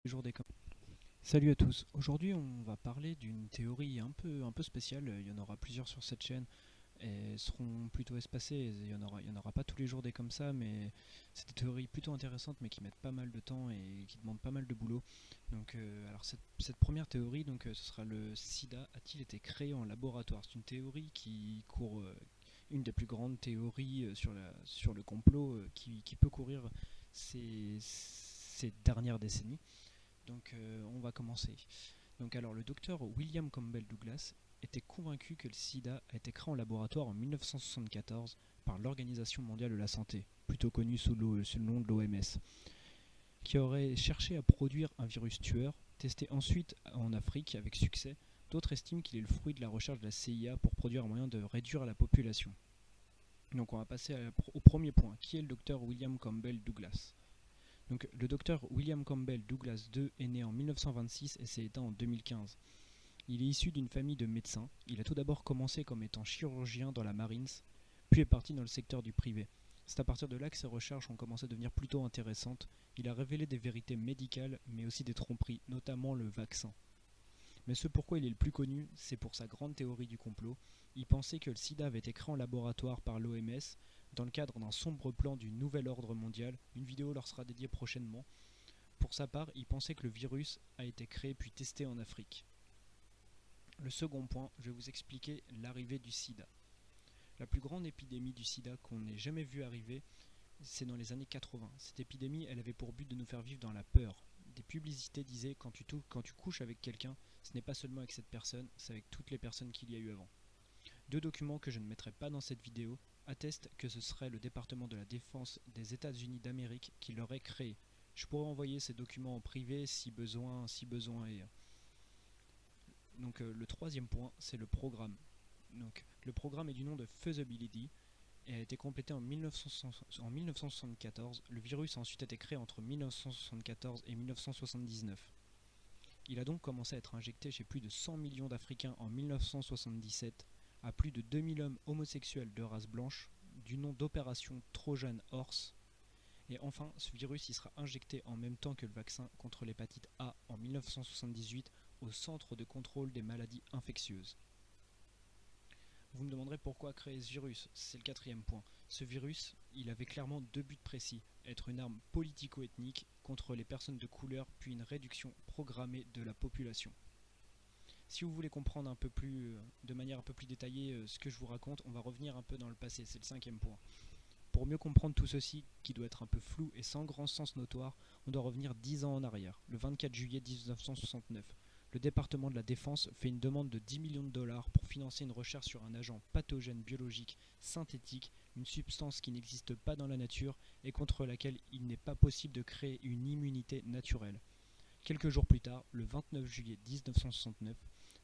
Jour des com- Salut à tous, aujourd'hui on va parler d'une théorie un peu spéciale, il y en aura plusieurs sur cette chaîne et elles seront plutôt espacées, il y en aura pas tous les jours des comme ça, mais c'est des théories plutôt intéressantes mais qui mettent pas mal de temps et qui demandent pas mal de boulot. Donc alors cette première théorie, ce sera le sida a-t-il été créé en laboratoire. C'est une théorie qui court, une des plus grandes théories sur le complot qui peut courir ces dernières décennies. On va commencer. Donc alors le docteur William Campbell Douglas était convaincu que le sida a été créé en laboratoire en 1974 par l'Organisation mondiale de la santé, plutôt connue sous le nom de l'OMS, qui aurait cherché à produire un virus tueur, testé ensuite en Afrique avec succès. D'autres estiment qu'il est le fruit de la recherche de la CIA pour produire un moyen de réduire la population. Donc on va passer au premier point. Qui est le docteur William Campbell Douglas? Donc, le docteur William Campbell Douglas II est né en 1926 et s'est éteint en 2015. Il est issu d'une famille de médecins. Il a tout d'abord commencé comme étant chirurgien dans la Marines, puis est parti dans le secteur du privé. C'est à partir de là que ses recherches ont commencé à devenir plutôt intéressantes. Il a révélé des vérités médicales, mais aussi des tromperies, notamment le vaccin. Mais ce pourquoi il est le plus connu, c'est pour sa grande théorie du complot. Il pensait que le sida avait été créé en laboratoire par l'OMS dans le cadre d'un sombre plan du nouvel ordre mondial. Une vidéo leur sera dédiée prochainement. Pour sa part, il pensait que le virus a été créé puis testé en Afrique. Le second point, je vais vous expliquer l'arrivée du sida. La plus grande épidémie du sida qu'on ait jamais vu arriver, c'est dans les années 80. Cette épidémie, elle avait pour but de nous faire vivre dans la peur. Des publicités disaient quand tu couches avec quelqu'un, ce n'est pas seulement avec cette personne, c'est avec toutes les personnes qu'il y a eu avant. Deux documents que je ne mettrai pas dans cette vidéo attestent que ce serait le département de la défense des États-Unis d'Amérique qui l'aurait créé. Je pourrais envoyer ces documents en privé si besoin est. Le troisième point, c'est le programme. Donc, le programme est du nom de Feasibility et a été complété en 1974. Le virus a ensuite été créé entre 1974 et 1979. Il a donc commencé à être injecté chez plus de 100 millions d'Africains en 1977 à plus de 2000 hommes homosexuels de race blanche du nom d'opération Trojan Horse. Et enfin, ce virus il sera injecté en même temps que le vaccin contre l'hépatite A en 1978 au Centre de contrôle des maladies infectieuses. Vous me demanderez pourquoi créer ce virus. C'est le quatrième point. Ce virus, il avait clairement deux buts précis. Être une arme politico-ethnique contre les personnes de couleur, puis une réduction programmée de la population. Si vous voulez comprendre de manière un peu plus détaillée ce que je vous raconte, on va revenir un peu dans le passé, c'est le cinquième point. Pour mieux comprendre tout ceci, qui doit être un peu flou et sans grand sens notoire, on doit revenir 10 ans en arrière, le 24 juillet 1969. Le département de la Défense fait une demande de 10 millions de dollars pour financer une recherche sur un agent pathogène biologique synthétique, une substance qui n'existe pas dans la nature et contre laquelle il n'est pas possible de créer une immunité naturelle. Quelques jours plus tard, le 29 juillet 1969,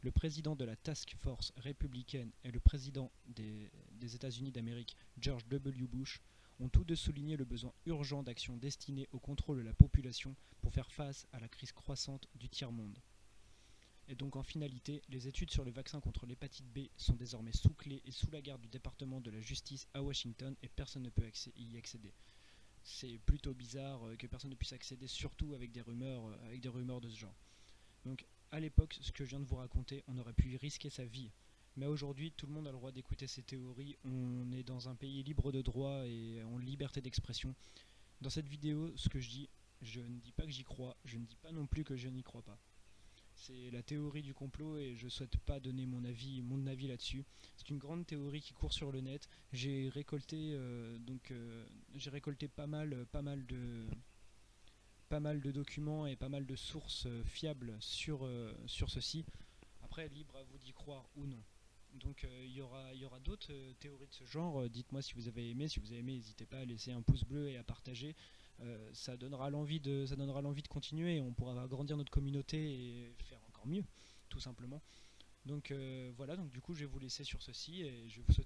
le président de la Task Force républicaine et le président des États-Unis d'Amérique, George W. Bush, ont tous deux souligné le besoin urgent d'actions destinées au contrôle de la population pour faire face à la crise croissante du tiers-monde. Et donc en finalité, les études sur le vaccin contre l'hépatite B sont désormais sous clé et sous la garde du département de la justice à Washington et personne ne peut y accéder. C'est plutôt bizarre que personne ne puisse accéder, surtout avec des rumeurs de ce genre. Donc à l'époque, ce que je viens de vous raconter, on aurait pu y risquer sa vie. Mais aujourd'hui, tout le monde a le droit d'écouter ces théories. On est dans un pays libre de droit et en liberté d'expression. Dans cette vidéo, ce que je dis, je ne dis pas que j'y crois, je ne dis pas non plus que je n'y crois pas. C'est la théorie du complot et je souhaite pas donner mon avis là-dessus. C'est une grande théorie qui court sur le net. J'ai récolté pas mal de documents et pas mal de sources fiables sur ceci. Après, libre à vous d'y croire ou non. Donc il y aura d'autres théories de ce genre. Dites-moi si vous avez aimé. Si vous avez aimé, n'hésitez pas à laisser un pouce bleu et à partager. Ça donnera l'envie de continuer. On pourra agrandir notre communauté et faire encore mieux, tout simplement. Donc voilà. Donc du coup, je vais vous laisser sur ceci et je vais vous souhaiter